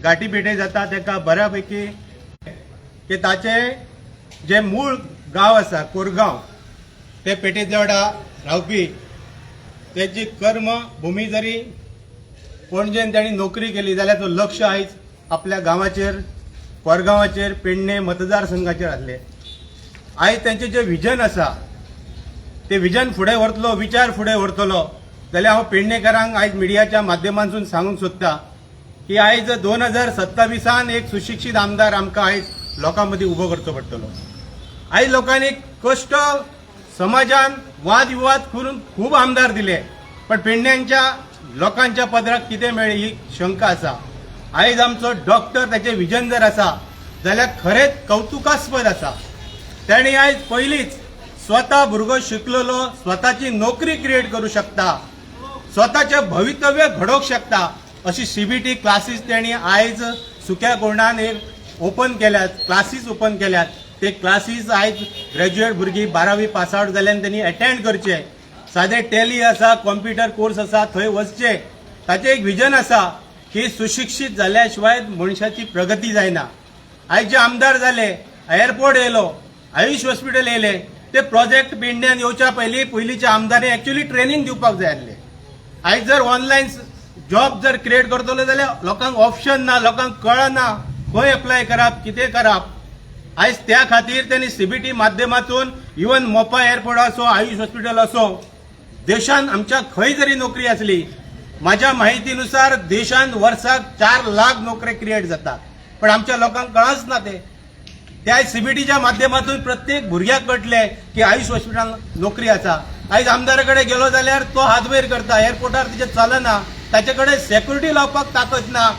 गाठी भेटे जाता तेका बऱ्यापैकी की ताचे जे मूळ गाव आसा कोरगांव ते पेटेच्या वांगडा रावपी तेची कर्म भूमी जरी पणजेन तांणी नोकरी केली जाल्यार तो लक्ष आयज आपल्या गांवाचेर कोरगांवाचेर पेडणे मतदारसंघाचेर आसले। आयज तेंचे जे विजन आसा ते विजन फुडें व्हरतलो विचार फुडें व्हरतलो जाल्यार हांव पेडणेकारांक आयज मिडियाच्या माध्यमांतून सांगूंक सोदतां की आयज 2027 एक सुशिक्षीत आमदार आमकां आयज लोकां मदीं उबो करचो पडटलो। आयज लोकांनी कश्ट समाजान वाद विवाद करून खूब आमदार दिले पण पेडण्यांच्या लोकांच्या पदराक कितें मेळ्ळें ही शंका आसा। आयज आमचो डॉक्टर ताचें विजन जर आसा जाल्यार खरेंच कौतुकास्पद आसा। तांणी आयज पयलींच स्वता भुरगो शिकलेलो स्वताची नोकरी क्रिएट करूं शकता, स्वताचें भवितव्य घडोवंक शकता अशी सीबीटी क्लासीस तांणी आयज सुक्या कोंडान एक ओपन केल्यात, क्लासीस ओपन केल्यात। ते क्लासीस आयज ग्रॅज्युएट भुरगीं 12वी पास आउट जाल्यान त्यांनी अटेंड करचे। सादे टॅली आसा, कॉम्प्युटर कोर्स आसा, थंय वचचे। ताचें एक विजन आसा की सुशिक्षीत जाल्या शिवाय मनशाची प्रगती जायना। आयज जे आमदार जाले, एअरपोर्ट येयलो, आयुष हॉस्पिटल येयले, ते प्रोजेक्ट पेडण्यान येवच्या पयलींचे आमदारांनी एक्चुअली ट्रेनिंग दिवपाक जाय आसले। आयज जर ऑनलायन जॉब जर क्रिएट करतलो जाल्यार लोकांक ऑप्शन ना, लोकांक कळना खंय अप्लाय करप, कितें करप। आयज त्या खातीर त्यांनी सीबीटी माध्यमातून इवन मोपा एअरपोर्ट असो, आयुष हॉस्पिटल असो, देशान आमच्या खंय जरी नोकरी असली, माझ्या माहितीनुसार देशान वर्साक 4 लाख नोकरी क्रिएट जातात पण आमच्या लोकांक कळच ना ते। त्या सीबीटीच्या माध्यमातून प्रत्येक भुरग्याक कळटले की आयुष हॉस्पिटल नोकरी आसा। आयज आमदाराकडे गेलो जाल्यार तो हात वयर करता, एअरपोर्टार तिचे चलना, ताचे कडेन सेक्युरिटी लावपाक ताकद ना।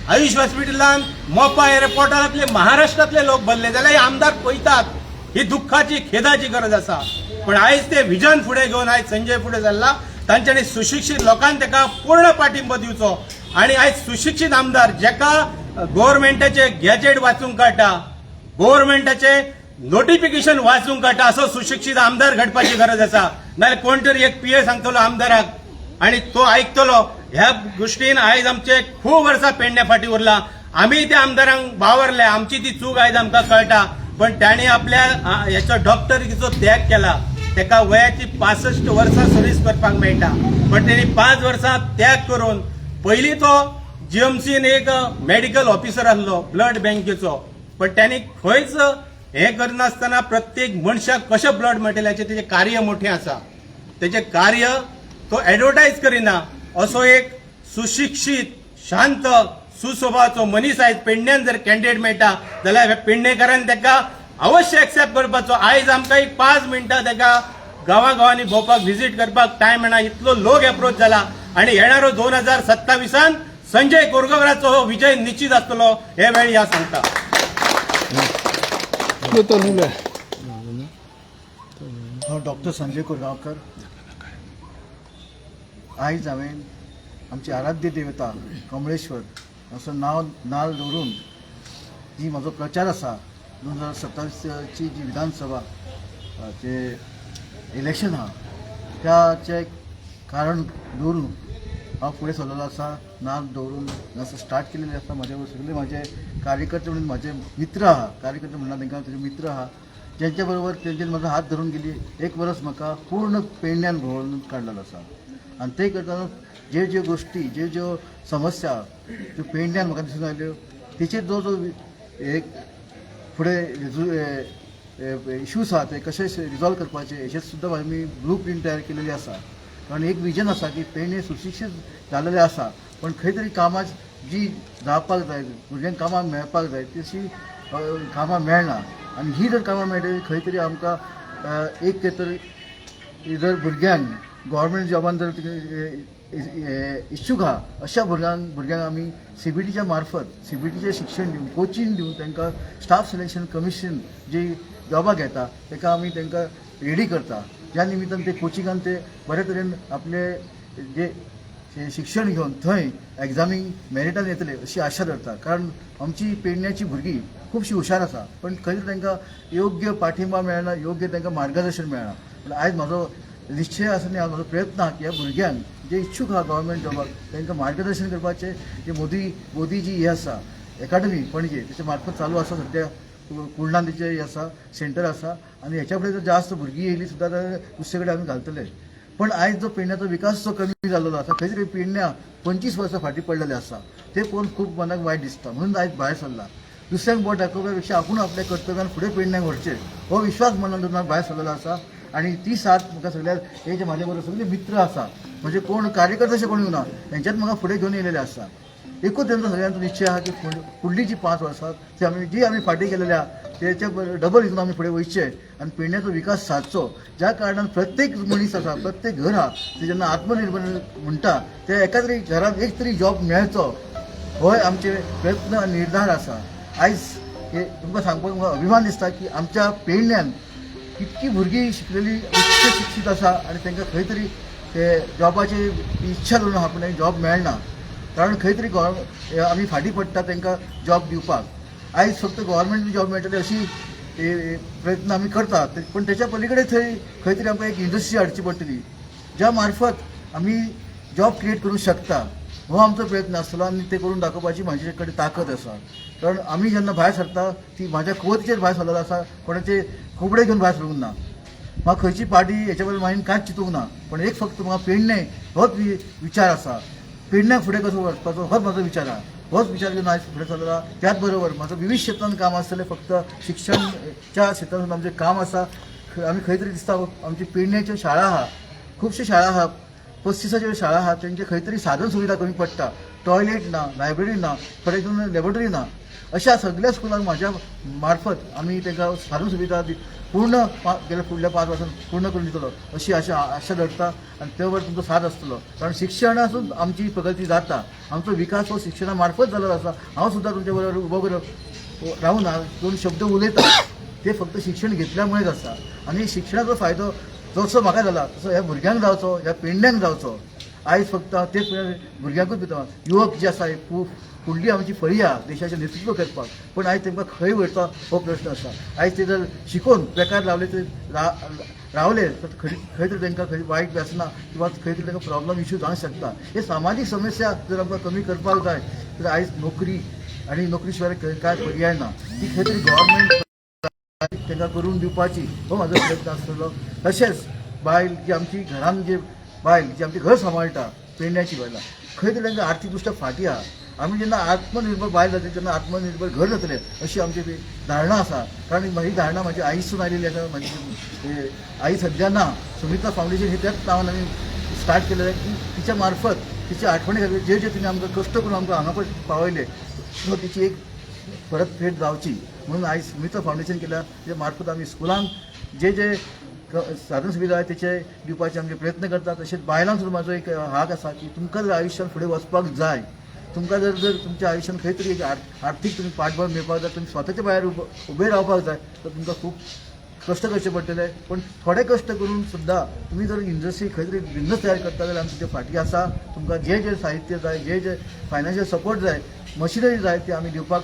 आयुष हॉस्पिटलान मोपा एअरपोर्टारांतले महाराष्ट्रातले लोक भरले जाल्यार आमदार पळयतात। ही दुःखाची खेदाची गरज आसा पण आयज ते विजन फुडें घेवन आयज संजय फुडें जाल्ला, तांच्यांनी सुशिक्षीत लोकांक ताका पूर्ण पाठिंबो दिवचो। आणि आयज सुशिक्षीत आमदार जेका गव्हर्नमेंटाचे गॅजेट वाचूंक कळटा, गव्हर्नमेंटाचे नोटिफिकेशन वाचूंक कळटा असो सुशिक्षीत आमदार घडपाची गरज आसा। नाल्यार कोण तरी एक पीए सांगतलो आमदाराक आणि तो आयकतलो। ह्या गोष्टीन आयज आमचे खूब वर्सां पेडण्या फाटी उरला। आम्ही त्या आमदारांक वावरले, आमची ती चूक आयज आमकां कळटा पण तांणी आपल्या ह्याचो डॉक्टरीचो त्याग केला। ताका वयाची 65 वर्सां सर्व्हिस करपाक मेळटा पण तांणी 5 वर्सां त्याग करून पयलीं तो जीएमसीन एक मेडिकल ऑफिसर आसलो ब्लड बँकेचो पण तांणी खंयच हें करनासतना प्रत्येक मनशाक कशें ब्लड मेळटलें तेजें कार्य मोठें आसा। तेजें कार्य तो एडवर्टायज करिना असो एक सुशिक्षीत शांत सुस्वभावाचो मनीस आयज पेडण्यान जर कॅन्डिडेट मेळटा जाल्यार पेडणेकारांनी ताका अवश्य एक्सेप्ट करपाचो। आयज आमकां एक 5 मिनटां ताका गांवांनी भोंवपाक व्हिजीट करपाक टायम मेळना, इतलो लोक एप्रोच जाला। आणि येणारो 2027 संजय कोरगांवकाराचो हो विजय निश्चित आसतलो हे वेळी ह्या सांगता। डॉक्टर संजय कोरगांवकर। आयज हांवें आमची आराध्य देवता कमळेश्वर असं नाल दवरून जी म्हजो प्रचार आसा 2027ची जी विधानसभा चे इलेक्शन आहा त्याचे कारण दवरून हांव फुडें सरलेलो आसा। नाल दवरून असं स्टार्ट केलेलें आसा। म्हजे सगळे म्हजे कार्यकर्ते म्हणून म्हजे मित्र आहा, कार्यकर्ते म्हणना तांकां तेजे मित्र आहा ज्यांच्या बरोबर तेंच्यान म्हजो हात धरून गेली 1 वर्स म्हाका पूर्ण पेडण्यान भोंवून काडलेलो आसा। आणि ते करतना ज्यो गोष्टी ज्यो समस्या त्यो पेडण्यान म्हाका दिसून आयल्यो तेचेर जो एक फुडें इश्यूज आहा ते कशे रिजॉल्व करपाचे हेचेर सुद्दां आमी ब्लू प्रिंट तयार केलेली आसा। कारण एक विजन आसा की पेडणे सुशिक्षीत जाल्लेले आसा पण खंय तरी कामां जी जावपाक जाय, भुरग्यांक कामां मेळपाक जाय तशी कामां मेळना। आनी ही जर कामां मेळटली खंय तरी आमकां एक तरी जर भुरग्यांक गव्हर्मेंट जॉबान जर इच्छूक आहा अशा भुरग्यांक आमी सीबीटीच्या मार्फत सीबीटीचें शिक्षण दिवन कोचिंग दिवन तांकां स्टाफ सिलेक्शन कमिशन जी जॉबाक येता ताका आमी तांकां रेडी करता। ज्या निमित्तान ते कोचिंगान ते बरे तरेन आपले जे शिक्षण घेवन थंय एग्जामीक मेरिटान येतले अशी आशा धरता। कारण आमची पेडण्याची भुरगीं खुबशीं हुशार आसा पण खंय तांकां योग्य पाठिंबा मेळना, योग्य तांकां मार्गदर्शन मेळना। आयज म्हाजो निश्चय आसा आनी म्हजो प्रयत्न आहा की ह्या भुरग्यांक जे इच्छूक आहा गव्हर्मेंट जॉबाक तांकां मार्गदर्शन करपाचें. जे मोदी जी ही आसा एकाडमी पणजे तेच्या मार्फत चालू आसा सद्या कुर्णान तेचें हें आसा सेंटर आसा आनी हेच्या फुडें जर जास्त भुरगीं येयलीं सुद्दां जाल्यार दुसरे कडेन आमी घालतले. पण आयज जो पेडण्याचो विकास जो कमी जाल्लो आसा खंय तरी पेडण्यां 25 वर्सां फाटीं पडलेले आसा ते पळोवन खूब मनाक वायट दिसता. म्हणून आयज भायर सरला. दुसऱ्यांक बोट दाखोवपा पेक्षा आपूण आपल्या कर्तव्यान फुडें पेडण्याक व्हरचें हो विश्वास मनान धरून हांव भायर सरलेलो आसा. आनी ती साथ म्हाका सगळ्या हे जे म्हाजे बरोबर सगळे मित्र आसा म्हणजे कोण कार्यकर्ते अशें कोण येवना हेंच्यात म्हाका फुडें घेवन येयलेले आसा. एकूच तेंचो सगळ्यांचो निश्चय आहा की फुडलीं जी 5 वर्सां जी आमी फाटीं केलेल्या तेच्या डबल हितून आमी फुडें वयचे आनी पेडण्याचो विकास सादचो. ज्या कारणान प्रत्येक मनीस आसा प्रत्येक घर आहा ते जेन्ना आत्मनिर्भर म्हणटा त्या एका तरी घरात एक तरी जॉब मेळचो होय आमचे प्रयत्न आनी निर्धार आसा. आयज हे तुमकां सांगपाक म्हाका अभिमान दिसता की आमच्या पेडण्यान इतकी भुरगीं शिकलेली उच्च शिक्षीत आसा आनी तांकां खंय तरी ते जॉबाची इच्छा धरून आहा पूण जॉब मेळना. कारण खंय तरी आमी फाटीं पडटा तांकां जॉब दिवपाक. आयज फक्त गव्हर्मेंट जॉब मेळटली अशी प्रयत्न आमी करतात पण तेच्या पलीकडे थंय खंय तरी आमकां एक इंडस्ट्री हाडची पडटली ज्या मार्फत आमी जॉब क्रिएट करूंक शकता. हो आमचो प्रयत्न आसतलो आनी ते करून दाखोवपाची म्हाजे कडेन ताकद आसा. कारण आमी जेन्ना भायर सरता ती म्हाज्या कुवतीचेर भायर सरलेलो आसा कोणाचे खोबडे घेवन भायर सरूंक ना. म्हाका खंयची पार्टी हेच्या बद्दल मागीर कांयच चिंतूंक ना. पण एक फक्त म्हाका पेडणे होच विचार आसा. पेडण्याक फुडें कसो वचपाचो होच म्हाजो विचार आहा. होच विचार घेवन आयज फुडें चलला. त्याच बरोबर म्हाजो विविध क्षेत्रांत काम आसतलें फक्त शिक्षणच्या क्षेत्रांत आमचें काम आसा. आमी खंय तरी दिसता आमची पेडण्याच्यो शाळा आहा खुबश्यो शाळा आहा 35 शाळा आहा तेंचे खंय तरी साधन सुविधा कमी पडटा. टॉयलेट ना लायब्ररी ना थोडे करून लॅबॉरेटरी ना. अशा सगळ्या स्कुलांक म्हाज्या मार्फत आमी तांकां साधन सुविधा पूर्ण गेल्या फुडल्या 5 वर्सांत पूर्ण करून दितलो अशी आशा धरता. आनी त्या वर तुमचो साथ आसतलो. कारण शिक्षणासून आमची प्रगती जाता. आमचो विकास हो शिक्षणा मार्फत जाल्लो आसा. हांव सुद्दां तुमच्या बरोबर उबो रावून दोन शब्द उलयता ते फक्त शिक्षण घेतल्यामुळेच आसा. आनी शिक्षणाचो फायदो जसो म्हाका जाला तसो ह्या भुरग्यांक जावचो ह्या पेडण्यांक जावचो. आयज फक्त तेच भुरग्यांकूच भितर युवक जे आसा फुडली आमची फळी आहा देशाचें नेतृत्व करपाक. पण आयज तांकां खंय वयता हो प्रश्न आसा. आयज ते जर शिकून बेकार लावले ते रावले तर खंय तरी तांकां खंय वायट व्यसनां किंवा खंय तरी तांकां प्रॉब्लम इश्यू जावंक शकता. हे सामाजीक समस्या जर आमकां कमी करपाक जाय तर आयज नोकरी आनी नोकरी शिवाय कांय पर्याय ना. ती खंय तरी गव्हर्मेंट तांकां करून दिवपाची हो म्हाजो प्रयत्न आसतलो. तशेंच बायल जी आमची घरान जी बायल जी आमचें घर सांबाळटा पेडण्याची बायलां खंय तरी तांकां आर्थीक दृश्ट्या फाटीं आहा. आमी जेन्ना आत्मनिर्भर बायल जातली तेन्ना आत्मनिर्भर घर जातलें अशी आमची धारणा आसा. कारण ही धारणा म्हाजी आईसून आयलेली आसा. म्हाजी आई सद्या ना. सुमित्रा फावंडेशन हे त्याच नांवान आमी स्टार्ट केलेलें की तिच्या मार्फत तिच्या आठवणी खातीर जे तिणें आमकां कश्ट करून आमकां हांगा पळय पावयले सो तिची एक परत फेट जावची म्हणून आयज सुमित्रा फावंडेशन केल्या. तेच्या मार्फत आमी स्कुलांक जे साधन सुविधा आहे तेचे दिवपाचे आमचे प्रयत्न करतात. तशेंच बायलांक सुद्दां म्हाजो एक हाक आसा की तुमकां जर आयुश्यान फुडें वचपाक जाय तुमकां जर तुमच्या आयुश्यान खंय तरी एक आर्थीक तुमी पाठबळ मेळपाक जाय तुमी स्वताच्या पांयार उबे रावपाक जाय तर तुमकां खूब कश्ट करचे पडटले. पण थोडे कश्ट करून सुद्दां तुमी जर इंडस्ट्री खंय तरी बिझनस तयार करता जाल्यार आमी तुमचे फाटीं आसा. तुमकां जे साहित्य जाय जे फायनान्शियल सपोर्ट जाय मशिनरी जाय ते आमी दिवपाक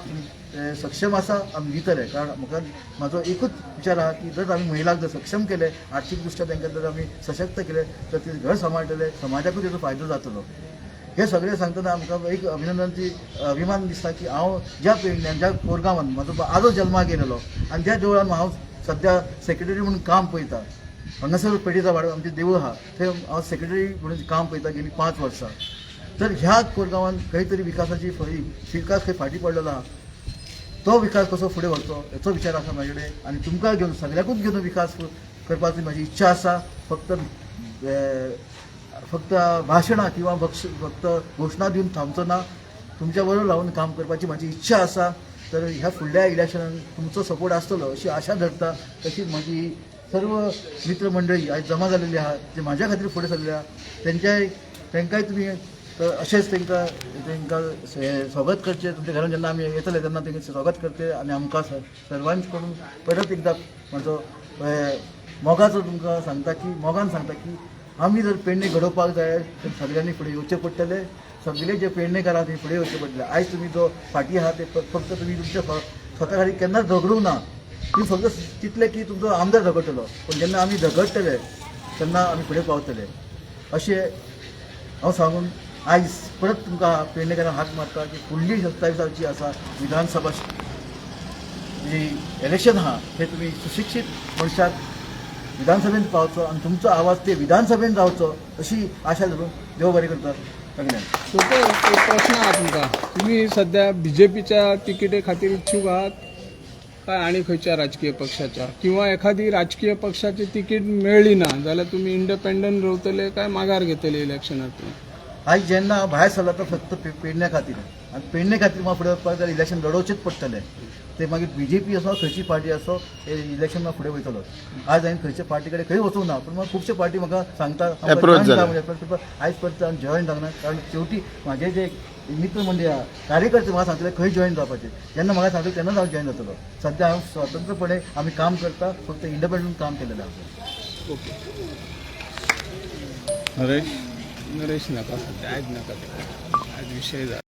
सक्षम आसा आमी दितले. कारण म्हाका म्हाजो एकूच विचार आहा की जर आमी महिलांक जर सक्षम केले आर्थीक दृश्ट्या तांकां जर आमी सशक्त केले तर ते घर सांबाळटले समाजाकूय तेजो फायदो जातलो. हे सगळें सांगतना आमकां एक अभिमान दिसता की हांव ज्या पेडण्यान ज्या कोरगांवान म्हाजो आजो जल्माक गेलेलो आनी त्या देवळान हांव सद्या सेक्रेटरी म्हणून काम पळयता. हांगासर पेडीचा वाडो आमचें देवूळ आहा थंय हांव सेक्रेटरी म्हणून काम पळयता गेली 5 वर्सां. तर ह्या कोरगांवान खंय तरी विकासाची फळी विकास खंय फाटीं पडलेलो आहा. तो विकास कसो फुडें व्हरचो हेचो विचार आसा म्हाजे कडेन. आनी तुमकां घेवन सगळ्याकूच घेवन विकास करपाची म्हाजी इच्छा आसा. फक्त भाशणां किंवा फक्त घोशणा दिवन थांबचो ना. तुमच्या बरोबर रावन काम करपाची म्हाजी इच्छा आसा. तर ह्या फुडल्या इलेक्शनान तुमचो सपोर्ट आसतलो अशी आशा धरता. तशीच म्हाजी सर्व मित्र मंडळी आयज जमा जालेली आहा जे म्हाज्या खातीर फुडें सरले आहा तांकांय तुमी अशेंच तांकां स्वागत करचें. तुमच्या घरान जेन्ना आमी येतले तेन्ना तांकां स्वागत करचें. आनी आमकां सर्वांच कडून परत एकदां म्हाजो मोगाचो तुमकां सांगता की आमी जर पेडणे घडोवपाक जाय तर सगळ्यांनी फुडें येवचें पडटलें. सगळे जे पेडणेकार आहा ते फुडें येवचें पडटलें. आयज तुमी जो फाटीं आहा ते फक्त तुमी तुमच्या स्वता खातीर केन्नाच झगडूंक ना. तुम्ही फक्त चिंतले की तुमचो आमदार झगडटलो. पण जेन्ना आमी झगडटले तेन्ना आमी फुडें पावतले अशें हांव सांगून आयज परत तुमकां पेडणेकारांक हाक मारता की फुडली 27 जी आसा विधानसभा जी इलेक्शन आहा हे तुमी सुशिक्षीत मनशाक विधानसभेंत पावचो आनी तुमचो आवाज ते विधानसभेंत रावचो अशी आशा धरून देव बरें करता सगळ्यांक. छोटो एक प्रश्न आहा तुमकां. तुम्ही सध्या बीजेपीच्या तिकिटे खातीर इच्छुक आहात काय आनी खंयच्या राजकीय पक्षाच्या, किंवा एखादी राजकीय पक्षाची तिकीट मेळ्ळी ना जाल्यार तुम्ही इंडिपेंडंट रावतले काय माघार घेतले इलेक्शनांतून? आयज जेन्ना हांव भायर सरला तो फक्त पेडण्या खातीर आनी पेडणे खातीर म्हाका फुडें वचपाक जाल्यार इलेक्शन लडोवचेंच पडटलें. ते मागीर बीजेपी असो खंयची पार्टी असो हे इलेक्शन म्हाका फुडें वयतलो. आज हांवें खंयच्या पार्टी कडेन खंय वचूंक ना, पूण म्हाका खुबशे पार्टी म्हाका सांगता आयज परत हांव जॉयन जावंक ना, कारण शेवटी म्हाजे जे मित्र मंडळी आहा कार्यकर्ते म्हाका सांगतले खंय जॉयन जावपाचें. जेन्ना म्हाका सांगतले तेन्नाच हांव जॉयन जातलो. सध्या हांव स्वतंत्रपणे आमी काम करता, फक्त इंडिपेंडंट काम केलेलें आहा. ओके. नरेश नाका सध्या आयज नाका, आज विषय जाला.